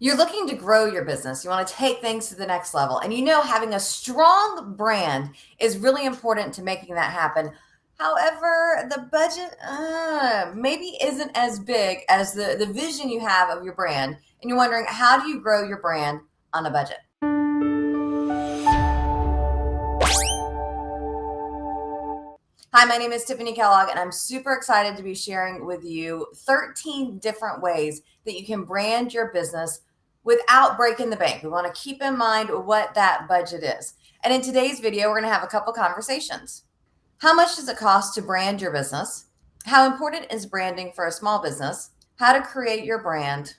You're looking to grow your business. You want to take things to the next level. And having a strong brand is really important to making that happen. However, the budget maybe isn't as big as the vision you have of your brand. And you're wondering, how do you grow your brand on a budget? Hi, my name is Tiffanie Kellog, and I'm super excited to be sharing with you 13 different ways that you can brand your business without breaking the bank. We want to keep in mind what that budget is. And in today's video, we're going to have a couple conversations. How much does it cost to brand your business? How important is branding for a small business? How to create your brand?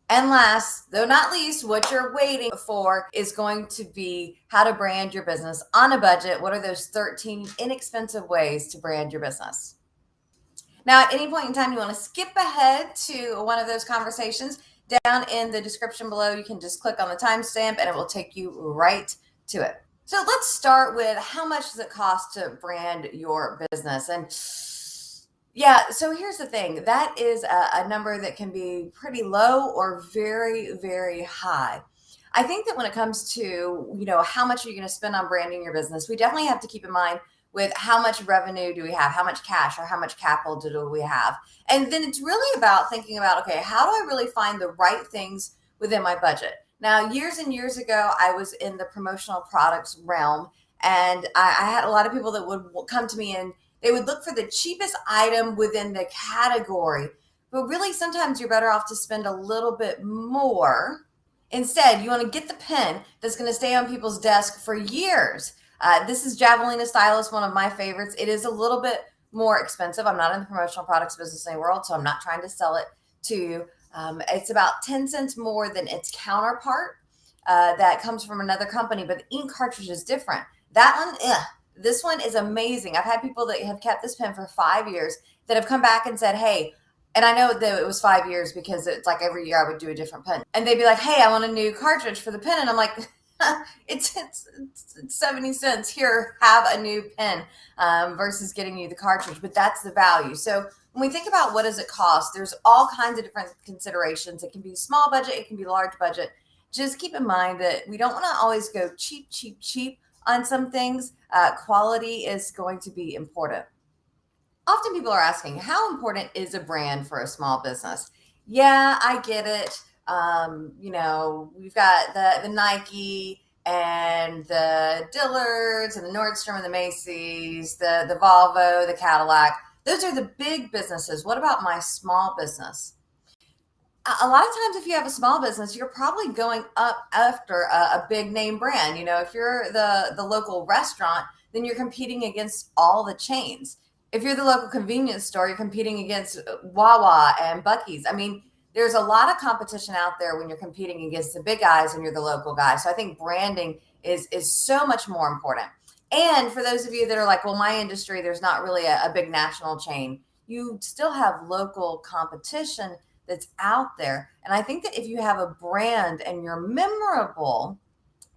And last, though not least, what you're waiting for is going to be how to brand your business on a budget. What are those 13 inexpensive ways to brand your business? Now, at any point in time, you want to skip ahead to one of those conversations. Down in the description below, you can just click on the timestamp and it will take you right to it. So let's start with, how much does it cost to brand your business? And yeah, so here's the thing. That is a number that can be pretty low or very, very high. I think that when it comes to, how much are you going to spend on branding your business, we definitely have to keep in mind with how much revenue do we have, how much cash or how much capital do we have. And then it's really about thinking about, okay, how do I really find the right things within my budget? Now, years and years ago, I was in the promotional products realm, and I had a lot of people that would come to me and they would look for the cheapest item within the category. But really, sometimes you're better off to spend a little bit more. Instead, you want to get the pen that's going to stay on people's desk for years. This is Javelina Stylus, one of my favorites. It is a little bit more expensive. I'm not in the promotional products business in the world, so I'm not trying to sell it to you. It's about 10 cents more than its counterpart that comes from another company, but the ink cartridge is different. That one, this one is amazing. I've had people that have kept this pen for 5 years that have come back and said, hey, and I know that it was 5 years because it's like every year I would do a different pen. And they'd be like, hey, I want a new cartridge for the pen. And I'm like, it's 70 cents. Here, have a new pen versus getting you the cartridge. But that's the value. So when we think about what does it cost, there's all kinds of different considerations. It can be small budget. It can be large budget. Just keep in mind that we don't want to always go cheap, cheap, cheap on some things. Quality is going to be important. Often people are asking, how important is a brand for a small business? Yeah, I get it. We've got the Nike and the Dillards and the Nordstrom and the Macy's, the Volvo, the Cadillac. Those are the big businesses. What about my small business? A lot of times, if you have a small business, you're probably going up after a big name brand. If you're the local restaurant, then you're competing against all the chains. If you're the local convenience store, you're competing against Wawa and Buc-ee's. I mean, there's a lot of competition out there when you're competing against the big guys and you're the local guy. So I think branding is so much more important. And for those of you that are like, well, my industry, there's not really a big national chain. You still have local competition that's out there. And I think that if you have a brand and you're memorable,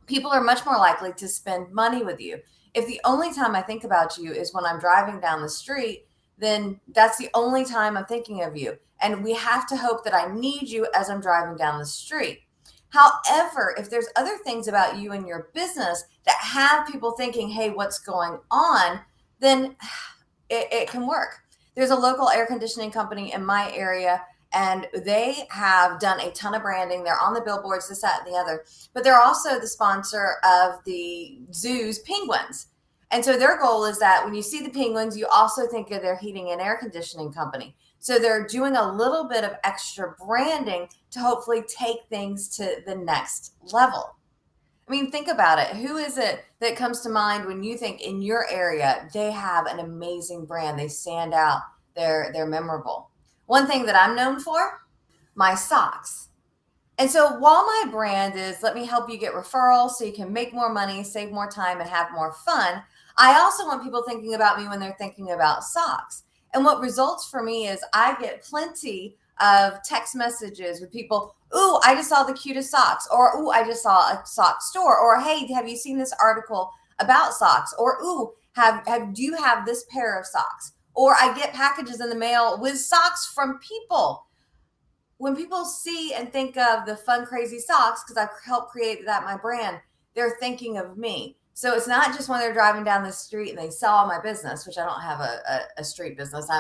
people are much more likely to spend money with you. If the only time I think about you is when I'm driving down the street, then that's the only time I'm thinking of you. And we have to hope that I need you as I'm driving down the street. However, if there's other things about you and your business that have people thinking, hey, what's going on, then it can work. There's a local air conditioning company in my area, and they have done a ton of branding. They're on the billboards, this, that, and the other. But they're also the sponsor of the zoo's penguins. And so their goal is that when you see the penguins, you also think of their heating and air conditioning company. So they're doing a little bit of extra branding to hopefully take things to the next level. I mean, think about it. Who is it that comes to mind when you think in your area, they have an amazing brand, they stand out, they're memorable? One thing that I'm known for, my socks. And so while my brand is, let me help you get referrals so you can make more money, save more time, and have more fun, I also want people thinking about me when they're thinking about socks. And what results for me is I get plenty of text messages with people, ooh, I just saw the cutest socks, or ooh, I just saw a sock store, or hey, have you seen this article about socks, or ooh, do you have this pair of socks? Or I get packages in the mail with socks from people. when people see and think of the fun, crazy socks, because I've helped create that my brand, they're thinking of me. So it's not just when they're driving down the street and they saw my business, which I don't have a street business.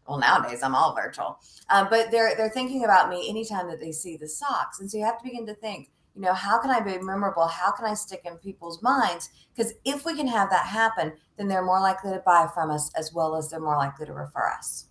Well, nowadays I'm all virtual, but they're thinking about me anytime that they see the socks. And so you have to begin to think, how can I be memorable? How can I stick in people's minds? Because if we can have that happen, then they're more likely to buy from us, as well as they're more likely to refer us.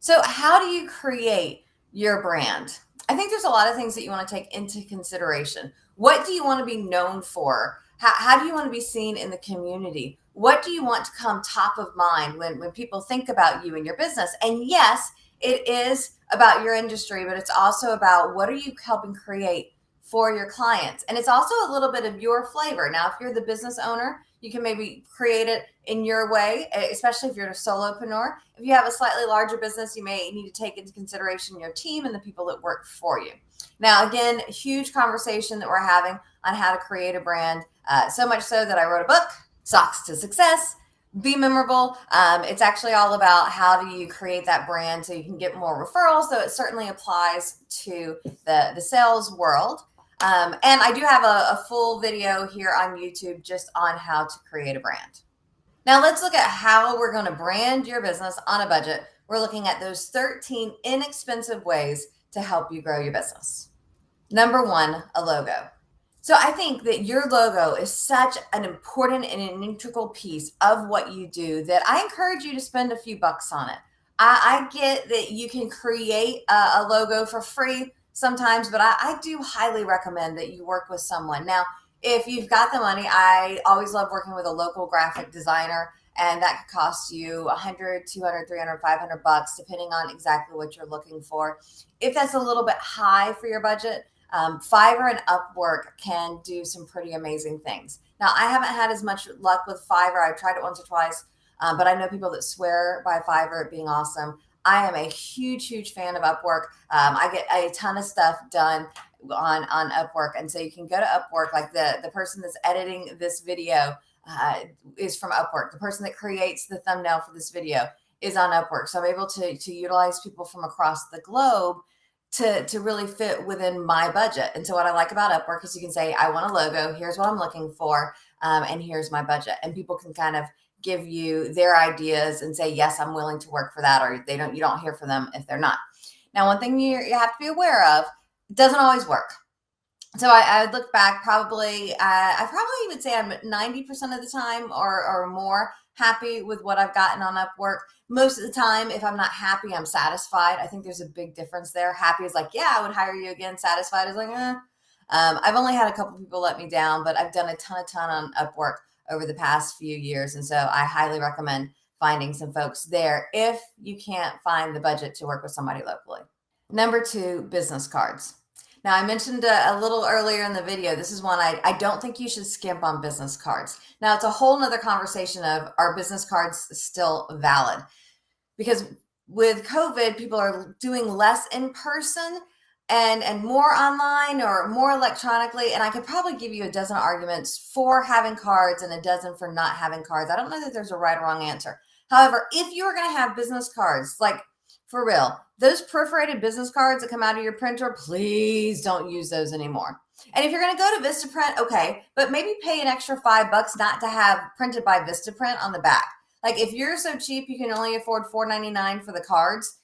So how do you create your brand? I think there's a lot of things that you want to take into consideration. What do you want to be known for? How do you want to be seen in the community? What do you want to come top of mind when people think about you and your business? And yes, it is about your industry, but it's also about what are you helping create for your clients. And it's also a little bit of your flavor. Now, if you're the business owner, you can maybe create it in your way, especially if you're a solopreneur. If you have a slightly larger business, you may need to take into consideration your team and the people that work for you. Now, again, a huge conversation that we're having on how to create a brand, so much so that I wrote a book, Socks to Success, Be Memorable. It's actually all about how do you create that brand so you can get more referrals. So it certainly applies to the sales world. And I do have a full video here on YouTube just on how to create a brand. Now let's look at how we're going to brand your business on a budget. We're looking at those 13 inexpensive ways to help you grow your business. Number one, a logo. So I think that your logo is such an important and an integral piece of what you do that I encourage you to spend a few bucks on it. I get that you can create a logo for free sometimes, but I do highly recommend that you work with someone. Now, if you've got the money, I always love working with a local graphic designer, and that could cost you 100, 200, 300, 500 bucks, depending on exactly what you're looking for. If that's a little bit high for your budget, Fiverr and Upwork can do some pretty amazing things. Now, I haven't had as much luck with Fiverr. I've tried it once or twice, but I know people that swear by Fiverr being awesome. I am a huge, huge fan of Upwork. I get a ton of stuff done on Upwork. And so you can go to Upwork, like the person that's editing this video is from Upwork. The person that creates the thumbnail for this video is on Upwork. So I'm able to utilize people from across the globe to really fit within my budget. And so what I like about Upwork is you can say, I want a logo, here's what I'm looking for, and here's my budget. And people can kind of give you their ideas and say, yes, I'm willing to work for that, or you don't hear from them if they're not. Now, one thing you have to be aware of, it doesn't always work. So I would look back, I probably would say I'm 90% of the time or more happy with what I've gotten on Upwork. Most of the time, if I'm not happy, I'm satisfied. I think there's a big difference there. Happy is like, yeah, I would hire you again. Satisfied is like, eh. I've only had a couple people let me down, but I've done a ton on Upwork over the past few years. And so I highly recommend finding some folks there if you can't find the budget to work with somebody locally. Number two, business cards. Now, I mentioned a little earlier in the video, this is one I don't think you should skimp on business cards. Now, it's a whole nother conversation of, are business cards still valid? Because with COVID, people are doing less in person and more online or more electronically. And I could probably give you a dozen arguments for having cards and a dozen for not having cards. I don't know that there's a right or wrong answer. However, if you are going to have business cards, like for real, those perforated business cards that come out of your printer, please don't use those anymore. And if you're going to go to Vistaprint, okay, but maybe pay an extra $5 not to have printed by Vistaprint on the back. Like if you're so cheap, you can only afford $4.99 for the cards,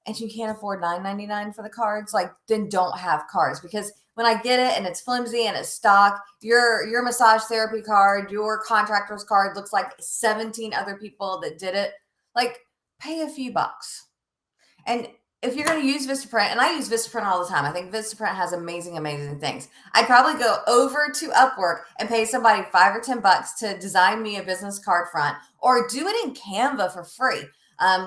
and you can't afford $9.99 for the cards, like then don't have cards. Because when I get it and it's flimsy and it's stock, your massage therapy card, your contractor's card looks like 17 other people that did it. Like pay a few bucks. And if you're going to use Vistaprint, and I use Vistaprint all the time, I think Vistaprint has amazing things. I'd probably go over to Upwork and pay somebody $5 or $10 to design me a business card front, or do it in Canva for free.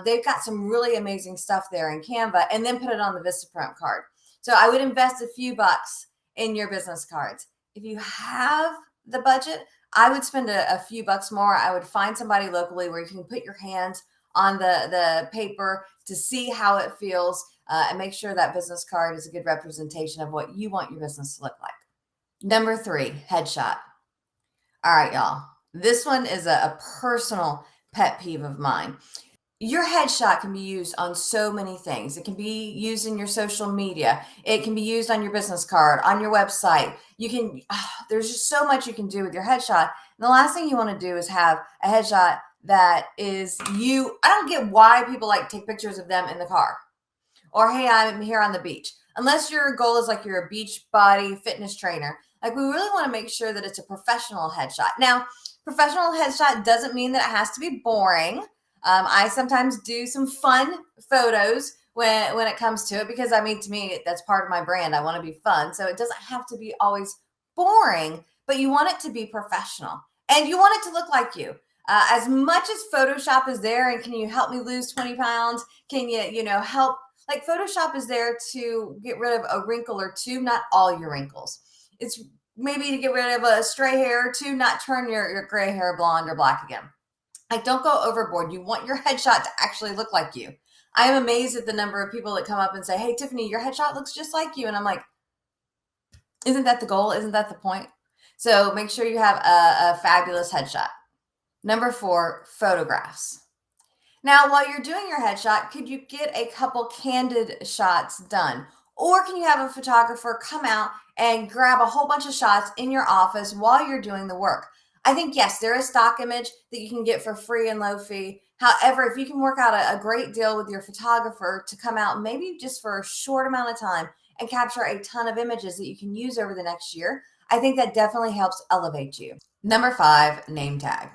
They've got some really amazing stuff there in Canva, and then put it on the Vistaprint card. So I would invest a few bucks in your business cards. If you have the budget, I would spend a few bucks more. I would find somebody locally where you can put your hands on the paper to see how it feels, and make sure that business card is a good representation of what you want your business to look like. Number three, headshot. All right, y'all. This one is a personal pet peeve of mine. Your headshot can be used on so many things. It can be used in your social media. It can be used on your business card, on your website. There's just so much you can do with your headshot. And the last thing you want to do is have a headshot that is you. I don't get why people like take pictures of them in the car or, hey, I'm here on the beach. Unless your goal is like you're a beach body fitness trainer. Like, we really want to make sure that it's a professional headshot. Now, professional headshot doesn't mean that it has to be boring. I sometimes do some fun photos when it comes to it, because I mean, to me, that's part of my brand. I want to be fun. So it doesn't have to be always boring, but you want it to be professional and you want it to look like you. As much as Photoshop is there, and can you help me lose 20 pounds? Can you help? Like, Photoshop is there to get rid of a wrinkle or two, not all your wrinkles. It's maybe to get rid of a stray hair or two, not turn your gray hair blonde or black again. Like, don't go overboard. You want your headshot to actually look like you. I am amazed at the number of people that come up and say, hey, Tiffanie, your headshot looks just like you. And I'm like, isn't that the goal? Isn't that the point? So make sure you have a fabulous headshot. Number 4, photographs. Now, while you're doing your headshot, could you get a couple candid shots done? Or can you have a photographer come out and grab a whole bunch of shots in your office while you're doing the work? I think, yes, there is stock image that you can get for free and low fee. However, if you can work out a great deal with your photographer to come out maybe just for a short amount of time and capture a ton of images that you can use over the next year, I think that definitely helps elevate you. Number 5, name tag.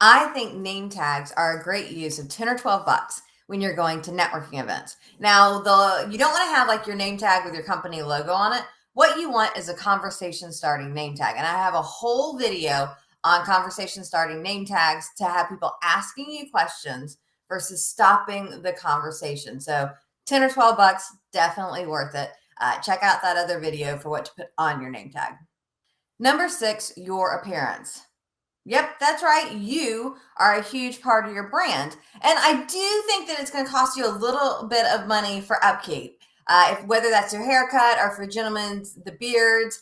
I think name tags are a great use of 10 or 12 bucks when you're going to networking events. Now, you don't want to have like your name tag with your company logo on it. What you want is a conversation starting name tag. And I have a whole video on conversation starting name tags to have people asking you questions versus stopping the conversation. So 10 or 12 bucks, definitely worth it. Check out that other video for what to put on your name tag. Number 6, your appearance. Yep, that's right. You are a huge part of your brand. And I do think that it's going to cost you a little bit of money for upkeep. Whether that's your haircut or for gentlemen's, the beards,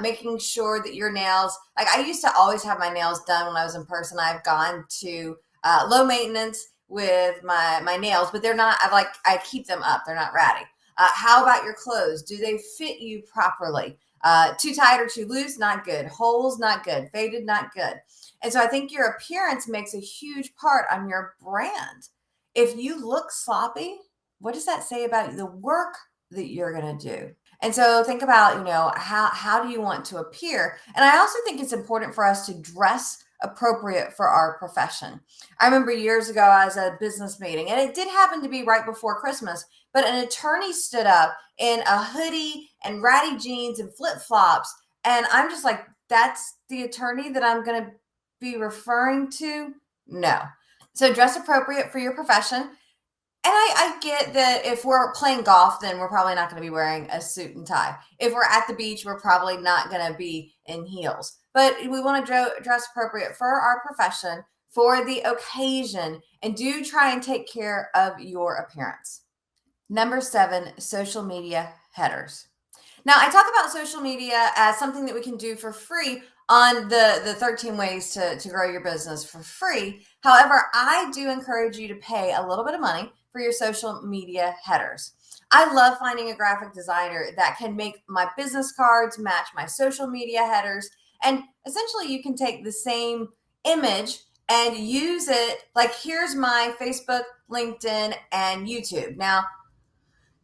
making sure that your nails, like I used to always have my nails done when I was in person. I've gone to low maintenance with my nails, but they're not, I keep them up. They're not ratty. How about your clothes? Do they fit you properly? Too tight or too loose, not good. Holes, not good. Faded, not good. And so I think your appearance makes a huge part on your brand. If you look sloppy, what does that say about the work that you're going to do? And so think about, how do you want to appear? And I also think it's important for us to dress appropriate for our profession. I remember years ago, I was at a business meeting, and it did happen to be right before Christmas, but an attorney stood up in a hoodie and ratty jeans and flip-flops. And I'm just like, that's the attorney that I'm going to be referring to? No. So dress appropriate for your profession. And I get that if we're playing golf, then we're probably not going to be wearing a suit and tie. If we're at the beach, we're probably not going to be in heels. But we want to dress appropriate for our profession, for the occasion, and do try and take care of your appearance. Number 7, social media headers. Now, I talk about social media as something that we can do for free on the 13 ways to grow your business for free. However, I do encourage you to pay a little bit of money for your social media headers. I love finding a graphic designer that can make my business cards match my social media headers. And essentially, you can take the same image and use it. Like, here's my Facebook, LinkedIn, and YouTube. Now,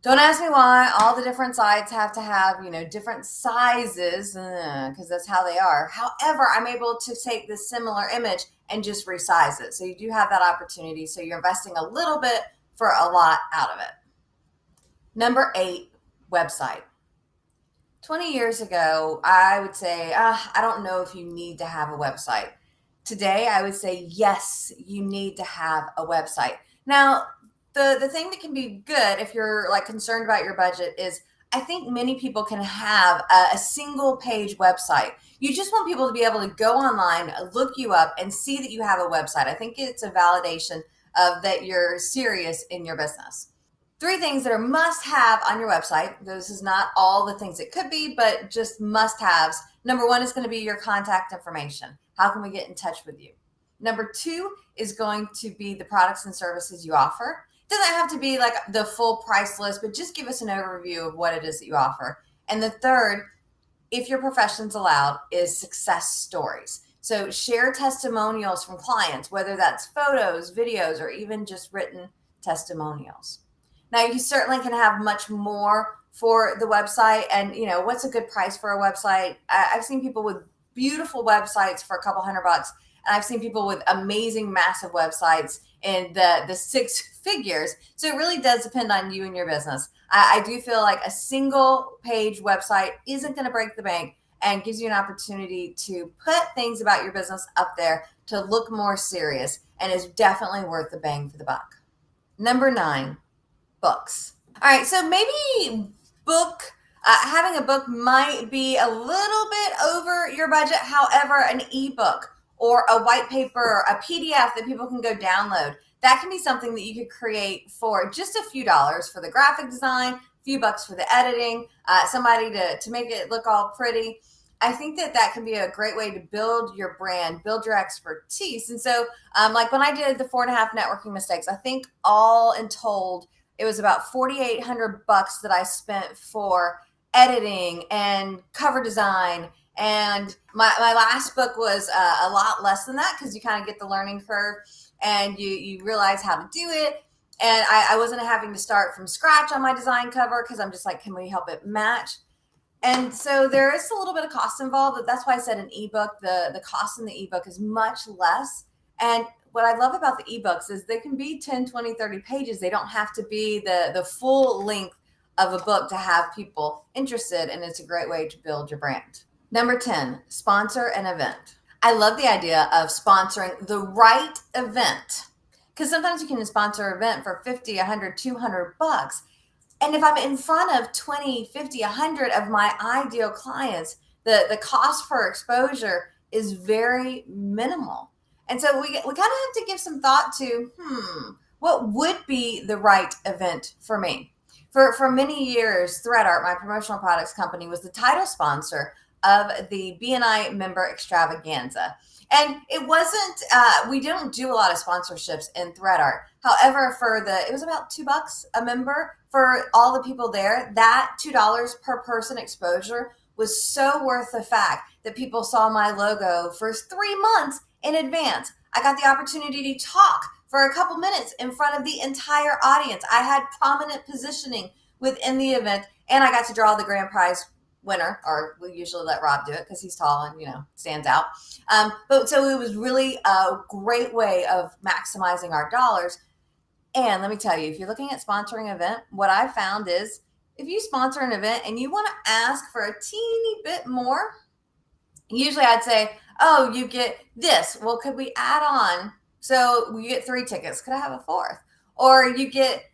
don't ask me why all the different sites have to have, different sizes, because that's how they are. However, I'm able to take this similar image and just resize it. So you do have that opportunity. So you're investing a little bit for a lot out of it. Number 8, website. 20 years ago, I would say, I don't know if you need to have a website. Today, I would say, yes, you need to have a website. Now, the thing that can be good if you're concerned about your budget is I think many people can have a single page website. You just want people to be able to go online, look you up, and see that you have a website. I think it's a validation of that you're serious in your business. 3 things that are must have on your website. This is not all the things it could be, but just must haves. Number 1 is going to be your contact information. How can we get in touch with you? Number 2 is going to be the products and services you offer. It doesn't have to be like the full price list, but just give us an overview of what it is that you offer. And the third, if your profession's allowed, is success stories. So share testimonials from clients, whether that's photos, videos, or even just written testimonials. Now, you certainly can have much more for the website. And, what's a good price for a website? I've seen people with beautiful websites for a couple $100. And I've seen people with amazing, massive websites in the six figures. So it really does depend on you and your business. I do feel like a single page website isn't going to break the bank and gives you an opportunity to put things about your business up there to look more serious, and is definitely worth the bang for the buck. Number 9, books. All right, so maybe having a book might be a little bit over your budget. However, an ebook or a white paper, a PDF that people can go download, that can be something that you could create for just a few dollars for the graphic design, a few bucks for the editing, somebody to make it look all pretty. I think that can be a great way to build your brand, build your expertise. And so like when I did the 4.5 networking mistakes, I think all in told, it was about $4,800 that I spent for editing and cover design. And my last book was a lot less than that, because you kind of get the learning curve and you realize how to do it. And I wasn't having to start from scratch on my design cover, because I'm just like, can we help it match? And so there is a little bit of cost involved, but that's why I said an ebook, the cost in the ebook is much less. And what I love about the ebooks is they can be 10, 20, 30 pages. They don't have to be the full length of a book to have people interested. And it's a great way to build your brand. Number 10, sponsor an event. I love the idea of sponsoring the right event, because sometimes you can sponsor an event for 50, 100, 200 bucks. And if I'm in front of 20, 50, 100 of my ideal clients, the cost per exposure is very minimal. And so we kind of have to give some thought to, what would be the right event for me? For many years, ThreadArt, my promotional products company, was the title sponsor of the BNI member extravaganza. And it wasn't, we don't do a lot of sponsorships in ThreadArt. However, it was about $2 a member for all the people there. That $2 per person exposure was so worth the fact that people saw my logo for 3 months in advance. I got the opportunity to talk for a couple minutes in front of the entire audience. I had prominent positioning within the event, and I got to draw the grand prize winner, or we usually let Rob do it because he's tall and stands out. But so it was really a great way of maximizing our dollars. And let me tell you, if you're looking at sponsoring an event, what I found is if you sponsor an event and you want to ask for a teeny bit more, usually I'd say, oh, you get this. Well, could we add on? So you get 3 tickets. Could I have a 4th? Or you get,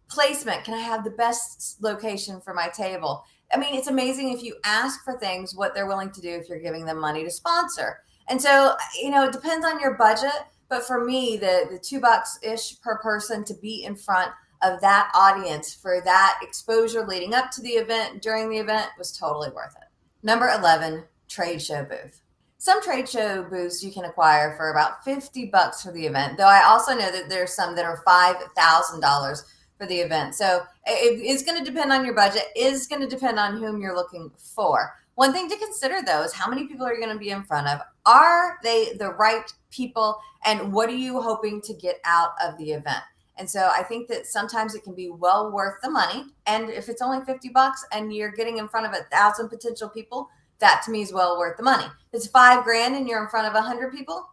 placement. Can I have the best location for my table? I mean, it's amazing if you ask for things, what they're willing to do if you're giving them money to sponsor. And so, it depends on your budget. But for me, the $2-ish per person to be in front of that audience for that exposure leading up to the event, during the event, was totally worth it. Number 11, trade show booth. Some trade show booths you can acquire for about $50 for the event, though I also know that there's some that are $5,000 for the event. So it's going to depend on your budget. It's going to depend on whom you're looking for. One thing to consider, though, is how many people are you going to be in front of? Are they the right people? And what are you hoping to get out of the event? And so I think that sometimes it can be well worth the money. And if it's only $50 and you're getting in front of 1,000 potential people, that to me is well worth the money. If it's $5,000 and you're in front of 100 people,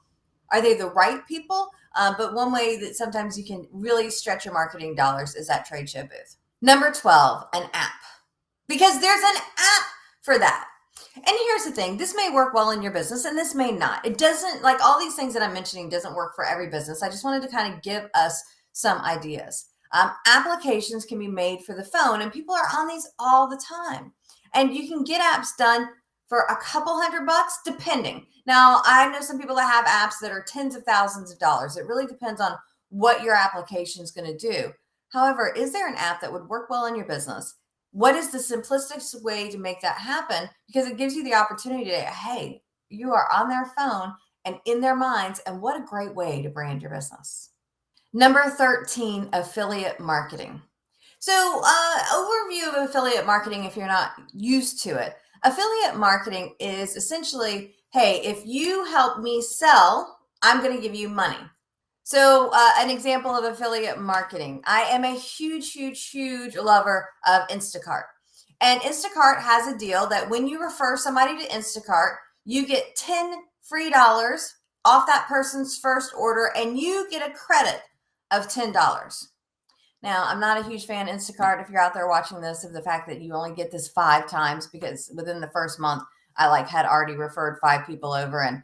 are they the right people? But one way that sometimes you can really stretch your marketing dollars is that trade show booth. Number 12, an app. Because there's an app for that. And here's the thing, this may work well in your business and this may not. It doesn't, like all these things that I'm mentioning doesn't work for every business. I just wanted to kind of give us some ideas. Applications can be made for the phone and people are on these all the time. And you can get apps done for a couple $100, depending. Now, I know some people that have apps that are tens of thousands of dollars. It really depends on what your application is going to do. However, is there an app that would work well in your business? What is the simplistic way to make that happen? Because it gives you the opportunity to, hey, you are on their phone and in their minds. And what a great way to brand your business. Number 13, affiliate marketing. So, overview of affiliate marketing if you're not used to it. Affiliate marketing is essentially, hey, if you help me sell, I'm going to give you money. So, an example of affiliate marketing. I am a huge lover of Instacart. And Instacart has a deal that when you refer somebody to Instacart, you get $10 free off that person's first order, and you get a credit of $10. Now, I'm not a huge fan of Instacart, if you're out there watching this, of the fact that you only get this 5 times, because within the first month, I had already referred 5 people over, and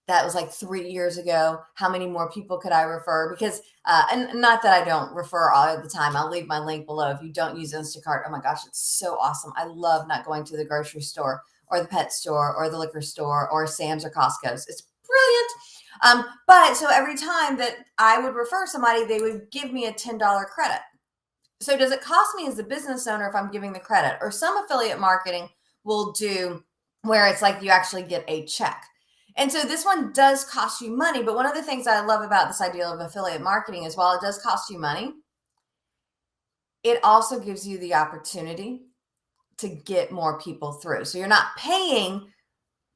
that was 3 years ago. How many more people could I refer? Because, and not that I don't refer all the time. I'll leave my link below. If you don't use Instacart, oh my gosh, it's so awesome. I love not going to the grocery store or the pet store or the liquor store or Sam's or Costco's. It's brilliant. But so every time that I would refer somebody, they would give me a $10 credit. So does it cost me as a business owner if I'm giving the credit? Or some affiliate marketing will do where it's like you actually get a check. And so this one does cost you money. But one of the things I love about this idea of affiliate marketing is, while it does cost you money, it also gives you the opportunity to get more people through. So you're not paying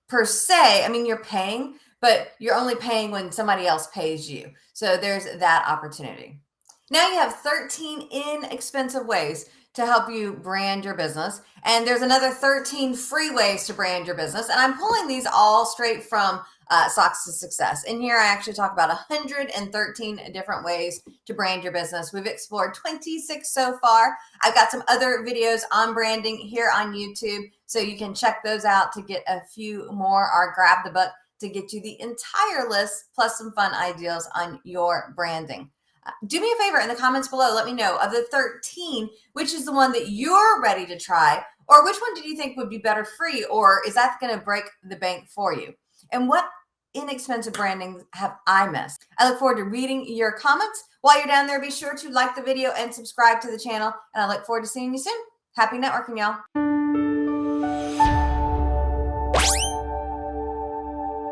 per se. I mean, you're paying, but you're only paying when somebody else pays you. So there's that opportunity. Now you have 13 inexpensive ways to help you brand your business. And there's another 13 free ways to brand your business. And I'm pulling these all straight from Socks to Success. In here, I actually talk about 113 different ways to brand your business. We've explored 26 so far. I've got some other videos on branding here on YouTube, so you can check those out to get a few more, or grab the book to get you the entire list, plus some fun ideas on your branding. Do me a favor in the comments below. Let me know, of the 13, which is the one that you're ready to try, or which one do you think would be better free, or is that going to break the bank for you? And what inexpensive branding have I missed? I look forward to reading your comments. While you're down there, be sure to like the video and subscribe to the channel. And I look forward to seeing you soon. Happy networking, y'all.